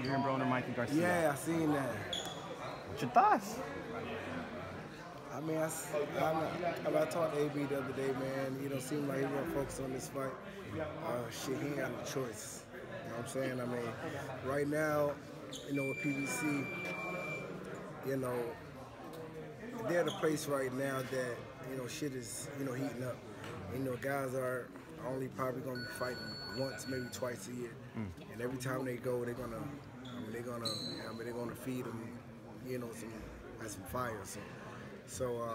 Adrien Broner, Mikey Garcia. Yeah, I seen that. What's your thoughts? I mean, I talked to AB the other day, man. You know, seemed like he wasn't focused on this fight. Shit, he ain't got no choice. You know what I'm saying? I mean, right now, you know, with PBC, you know, they're at a place right now that, you know, shit is, you know, heating up. You know, guys are only probably gonna be fighting once, maybe twice a year. And every time they go, they're gonna feed them, you know, some fire. So,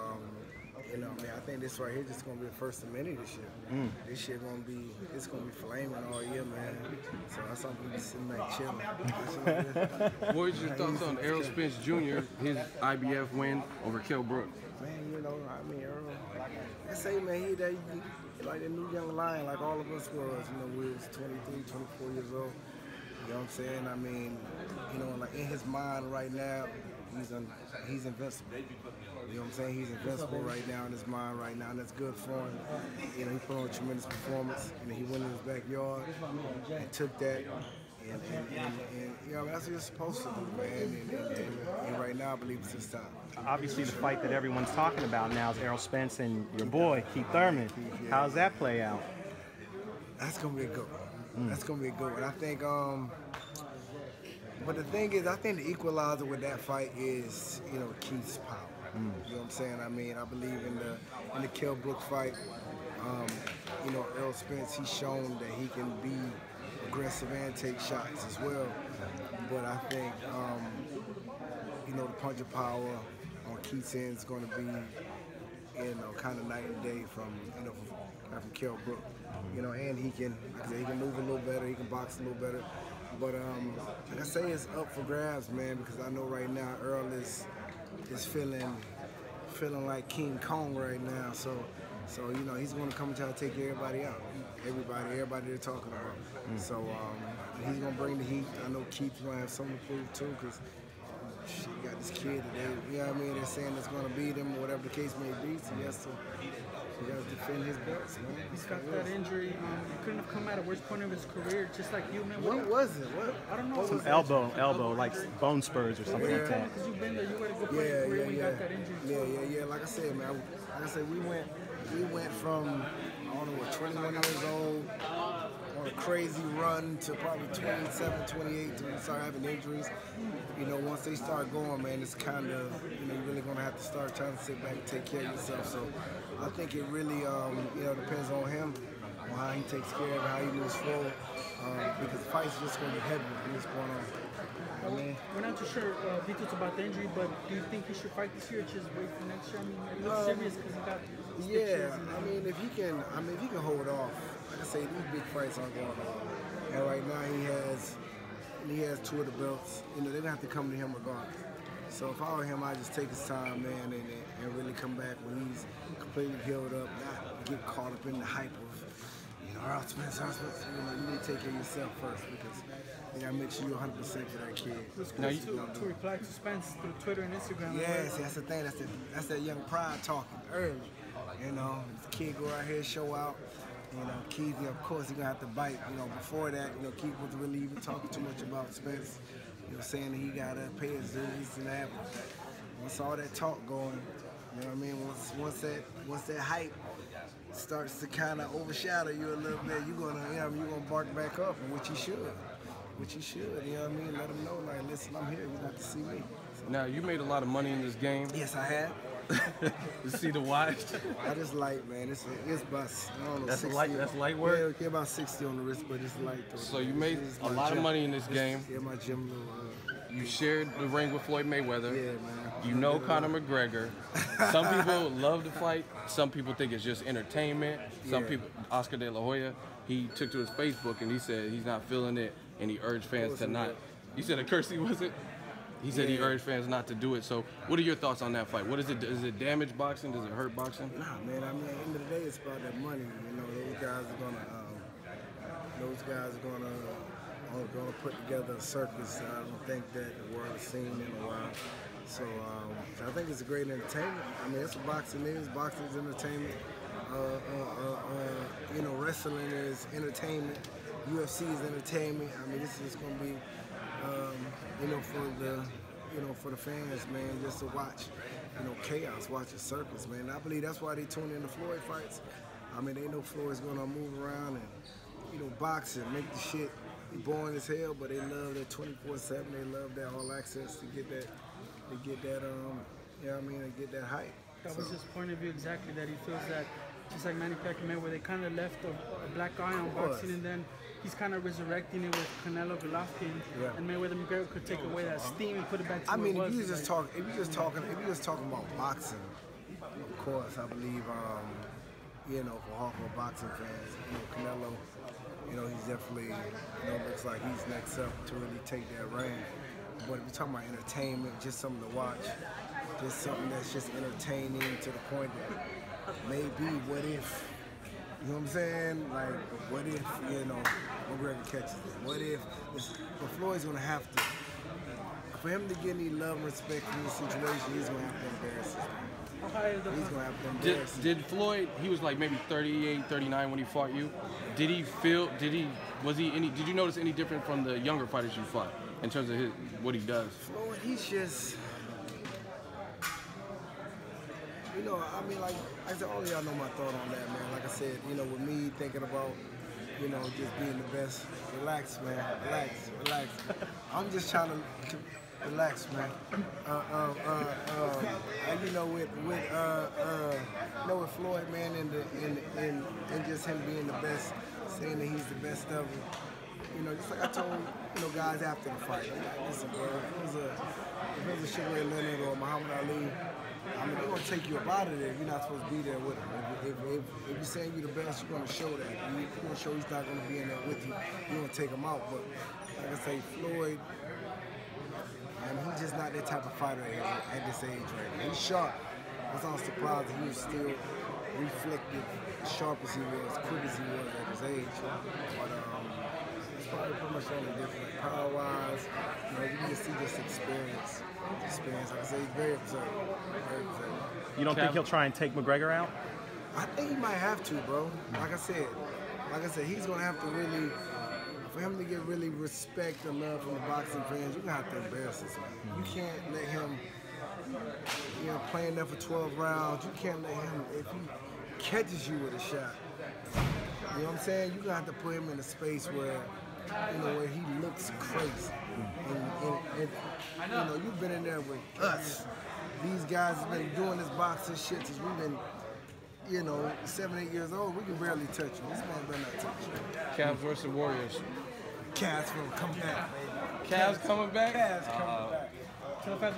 you know, man, I think this right here just gonna be the first of many this year. This shit it's gonna be flaming all year, man. So that's something to be sitting there chilling. What was your thoughts on Errol Spence Jr., his IBF win over Kell Brook? Man, you know, I mean, Errol, I say, man, he like that new young lion, like all of us was. You know, we was 23, 24 years old. You know what I'm saying? I mean, you know, like in his mind right now, he's invincible. You know what I'm saying? He's invincible right now in his mind right now, and that's good for him. You know, he put on a tremendous performance, and he went in his backyard and took that. And you know, that's what you're supposed to do, man. And right now, I believe it's his time. Obviously, the fight that everyone's talking about now is Errol Spence and your boy, Keith Thurman. How's that play out? That's going to be a good one. That's going to be a good one. I think, but the thing is, I think the equalizer with that fight is, you know, Keith's power. You know what I'm saying? I mean, I believe in the Kell Brook fight, you know, Errol Spence, he's shown that he can be aggressive and take shots as well. But I think, you know, the punch of power on Keith's end is going to be, you know, kind of night and day from, you know, from Kell Brook. You know, and he can move a little better, he can box a little better. But like I say, it's up for grabs, man, because I know right now Errol is feeling like King Kong right now. So you know, he's going to come and try to take everybody out. Everybody they're talking about. So he's going to bring the heat. I know Keith's going to have something to prove too, because you got this kid that you know what I mean, they're saying that's going to beat him, or whatever the case may be. So he has to defend his belts, man. He's got that injury. He couldn't have come at a worse point of his career, just like you, man. What was it? I don't know. Some elbow, like bone spurs or something like that. Because you've been there, you were to go play your career when you got that injury. Yeah. Like I said, man. We went from, I don't know what, 21 years old on a crazy run to probably 27, 28 till we start having injuries. You know, once they start going, man, it's kind of, you know, you're really going to have to start trying to sit back and take care of yourself. So I think it really, you know, depends on him, on how he takes care of it, how he moves forward, because the fight's just going to be heavy from this point on. I mean, we're not too sure details about the injury, but do you think he should fight this year or just wait for next year? I mean, it looks serious because he got stitches. I mean, if he can hold off, like I say, these big fights aren't going on. And right now he has 2 of the belts. You know, they're gonna have to come to him regardless. So if I were him, I'd just take his time, man, and really come back when he's completely healed up, not get caught up in the hype of, you know, Errol Spence. You know, you need to take care of yourself first, because you gotta make sure you're 100% for that kid. Now to reply to Spence through Twitter and Instagram. Yeah, see, that's the thing. That's that young pride talking early. You know, the kid go out here, show out. You know, Keith, of course, he's gonna have to bite. You know, before that, you know, Keith wasn't really even talking too much about Spence. You know, saying that he gotta pay his dues and that. Once all that talk going, you know what I mean? Once that hype starts to kind of overshadow you a little bit, you're gonna bark back up, which you should. You know what I mean? Let them know, like, listen, I'm here. You got to see me. So. Now, you made a lot of money in this game. Yes, I have. You see the watch? I just light, man. It's bust. I don't know, that's 60. That's light work? Yeah, about 60 on the wrist, but it's light. Though. So you made a lot of money in this game. Yeah, my gym. You shared the ring with Floyd Mayweather. Yeah, man. You know Conor McGregor. Some people love the fight. Some people think it's just entertainment. Some people, Oscar De La Hoya, he took to his Facebook and he said he's not feeling it, and he urged fans to not. You said a curse, was it? He said he urged fans not to do it. So what are your thoughts on that fight? What is it? Does it damage boxing? Does it hurt boxing? Nah, man. I mean, at the end of the day, it's about that money. You know, those guys are gonna put together a circus that I don't think that the world has seen in a while. So I think it's a great entertainment. I mean, that's what boxing is. Boxing is entertainment. You know, wrestling is entertainment. UFC is entertainment. I mean, this is going to be for the fans, man, just to watch, chaos, watch a circus, man. I believe that's why they tune in to Floyd fights. I mean, they know Floyd's gonna move around and, box and make the shit boring as hell, but they love that 24/7. They love that all access to get that, to get that hype. That was his point of view exactly, that he feels that, just like Manny Pacquiao, where they kind of left a black eye on boxing, and then he's kind of resurrecting it with Canelo Golovkin, and Mayweather McGregor could take away that steam and put it back to where it was. If you're just talking about boxing, of course, I believe, for hardcore boxing fans, Canelo, he's definitely, looks like he's next up to really take that reign. But if you're talking about entertainment, just something to watch, just something that's just entertaining to the point that maybe what if, you know what I'm saying? Like, what if, McGregor catches it? What if, but Floyd's gonna have to, for him to get any love and respect from this situation, he's gonna have to embarrass him. He's gonna have to embarrass him. Did Floyd, he was like maybe 38, 39 when he fought you. Did you notice any different from the younger fighters you fought in terms of what he does? Floyd, he's just, like I said, all of y'all know my thought on that, man. Like I said, with me thinking about, just being the best. Relax, man. Relax. I'm just trying to relax, man. With Floyd, man, and just him being the best, saying that he's the best of them. Just like I told, guys after the fight, like, listen, bro, if it was a Sugar Ray Leonard or Muhammad Ali, they're going to take you up out of there. You're not supposed to be there with him. If you're saying you're the best, you're going to show that. You're going to show he's not going to be in there with you. You're going to take him out. But like I say, Floyd, he's just not that type of fighter at this age right now. He's sharp. I was not surprised that he was still reflective, as sharp as he was, quick as he was at his age. But it's probably pretty much only different. Power-wise, you can see this experience. Like I said, he's very observant. You don't think he'll try and take McGregor out? I think he might have to, bro. Like I said, he's gonna have to really, for him to get really respect and love from the boxing fans, you're gonna have to embarrass this man. You can't let him, playing there for 12 rounds. You can't let him, if he catches you with a shot, you know what I'm saying? You're gonna have to put him in a space where, where he looks crazy. And you've been in there with us. These guys have been doing this boxing shit since we've been, 7, 8 years old. We can barely touch you. This man better not touch you. Cavs versus Warriors. Cavs will come back, baby. Cavs coming back? Cavs coming back.